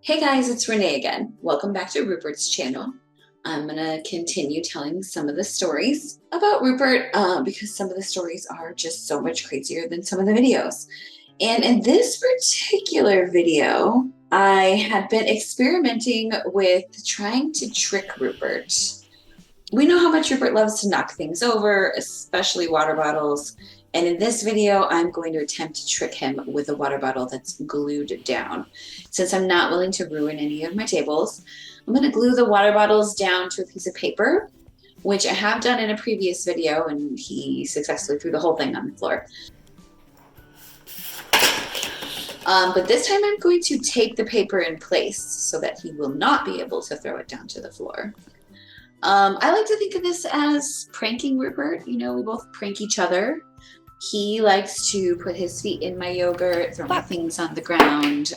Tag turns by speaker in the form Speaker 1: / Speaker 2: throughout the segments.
Speaker 1: Hey guys, it's Renee again. Welcome back to Rupert's channel. I'm gonna continue telling some of the stories about Rupert because some of the stories are just so much crazier than some of the videos. And in this particular video, I had been experimenting with trying to trick Rupert. We know how much Rupert loves to knock things over, especially water bottles. And in this video, I'm going to attempt to trick him with a water bottle that's glued down. Since I'm not willing to ruin any of my tables, I'm going to glue the water bottles down to a piece of paper, which I have done in a previous video, and he successfully threw the whole thing on the floor. But this time I'm going to tape the paper in place so that he will not be able to throw it down to the floor. I like to think of this as pranking Rupert. You know, we both prank each other. He likes to put his feet in my yogurt, throw my things on the ground,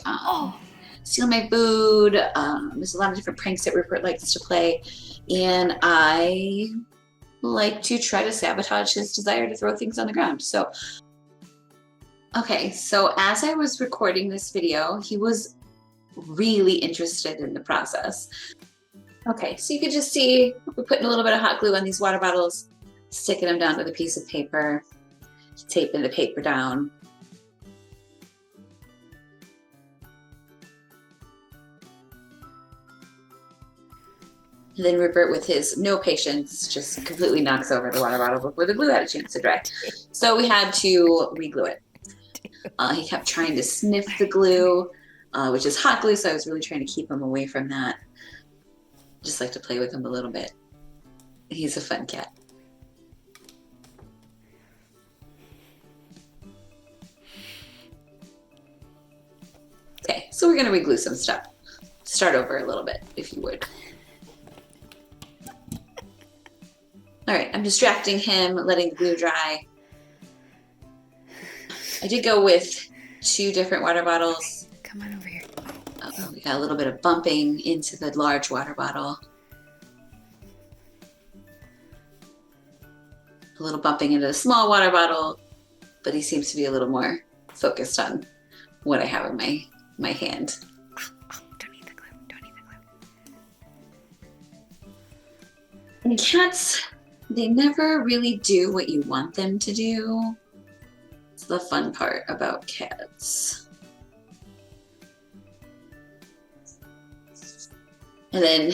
Speaker 1: steal my food. There's a lot of different pranks that Rupert likes to play. And I like to try to sabotage his desire to throw things on the ground. So, okay, so as I was recording this video, he was really interested in the process. Okay, so you can just see we're putting a little bit of hot glue on these water bottles, sticking them down to the piece of paper, taping the paper down. And then Rupert, with his no patience, just completely knocks over the water bottle before the glue had a chance to dry. So we had to re-glue it. He kept trying to sniff the glue, which is hot glue, so I was really trying to keep him away from that. Just like to play with him a little bit. He's a fun cat. Okay, so we're gonna re-glue some stuff. Start over a little bit, if you would. All right, I'm distracting him, letting the glue dry. I did go with 2 different water bottles.
Speaker 2: Come on over here.
Speaker 1: We got a little bit of bumping into the large water bottle. A little bumping into the small water bottle, but he seems to be a little more focused on what I have in my hand.
Speaker 2: Don't eat the glue. Don't eat the glue.
Speaker 1: And cats, they never really do what you want them to do. It's the fun part about cats. And then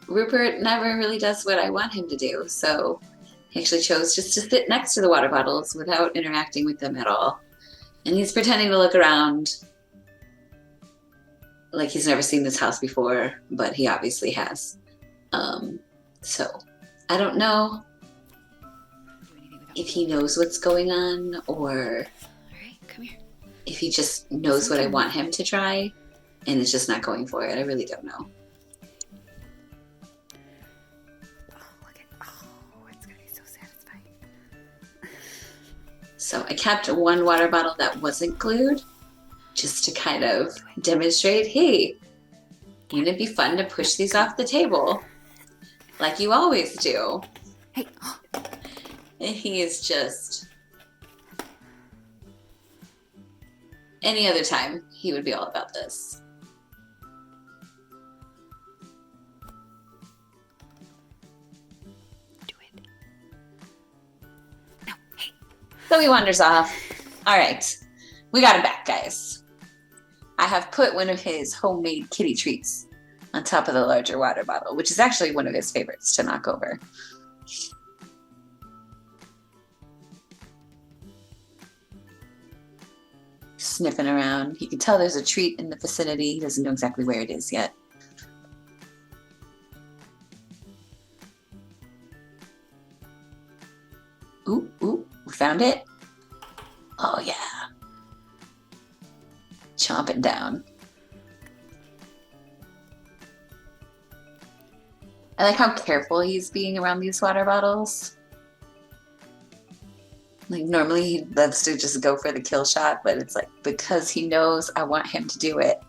Speaker 1: Rupert never really does what I want him to do, so he actually chose just to sit next to the water bottles without interacting with them at all. And he's pretending to look around like he's never seen this house before, but he obviously has. So I don't know if he knows what's going on, or
Speaker 2: Come here.
Speaker 1: if he just knows what I want him to try and is just not going for it. I really don't know.
Speaker 2: It's gonna be so satisfying.
Speaker 1: So I kept one water bottle that wasn't glued just to kind of demonstrate, hey, wouldn't it be fun to push these off the table like you always do?
Speaker 2: Hey.
Speaker 1: And he is just, any other time, he would be all about this.
Speaker 2: Do it. No. Hey.
Speaker 1: So he wanders off. All right, we got him back, guys. I have put one of his homemade kitty treats on top of the larger water bottle, which is actually one of his favorites to knock over. Sniffing around. You can tell there's a treat in the vicinity. He doesn't know exactly where it is yet. Ooh, ooh, we found it. Oh yeah. Chomping down. I like how careful he's being around these water bottles. Like normally he loves to just go for the kill shot, but it's like because he knows I want him to do it,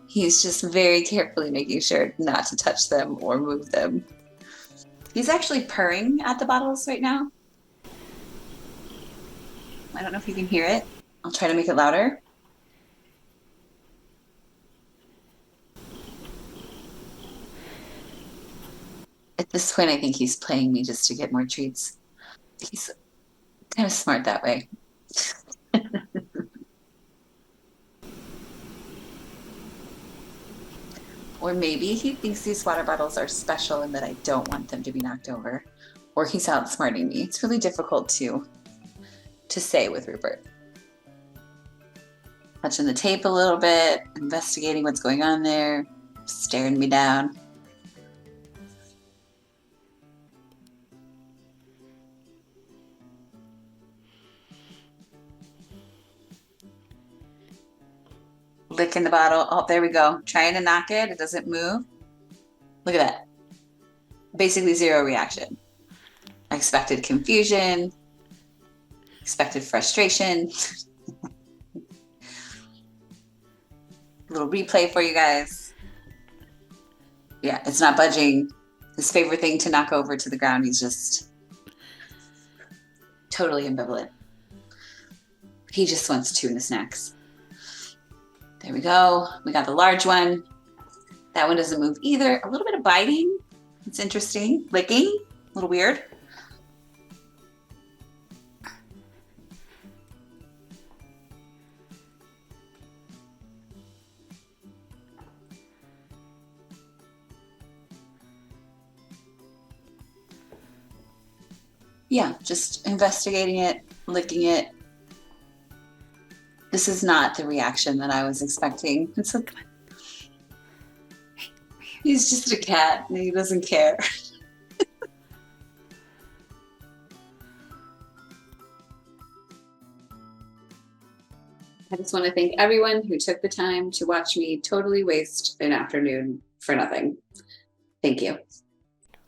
Speaker 1: he's just very carefully making sure not to touch them or move them. He's actually purring at the bottles right now. I don't know if you can hear it. I'll try to make it louder. At this point, I think he's playing me just to get more treats. He's kind of smart that way. Or maybe he thinks these water bottles are special and that I don't want them to be knocked over. Or he's outsmarting me. It's really difficult to say with Rupert. Touching the tape a little bit, investigating what's going on there, staring me down. Licking the bottle. Oh, there we go. Trying to knock it. It doesn't move. Look at that. Basically zero reaction. I expected confusion, expected frustration. A little replay for you guys. Yeah, it's not budging. His favorite thing to knock over to the ground. He's just totally ambivalent. He just wants tuna snacks. There we go. We got the large one. That one doesn't move either. A little bit of biting. It's interesting. Licking. A little weird. Yeah, just investigating it, licking it. This is not the reaction that I was expecting. It's like, he's just a cat and he doesn't care. I just want to thank everyone who took the time to watch me totally waste an afternoon for nothing. Thank you.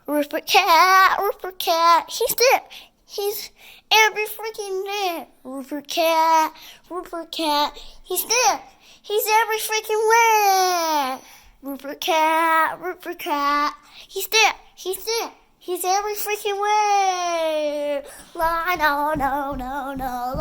Speaker 3: Rupert cat, he's there. He's every freaking there. Rupert cat, he's there. He's every freaking where. Rupert cat, he's there. He's every freaking way. La no, la no, no.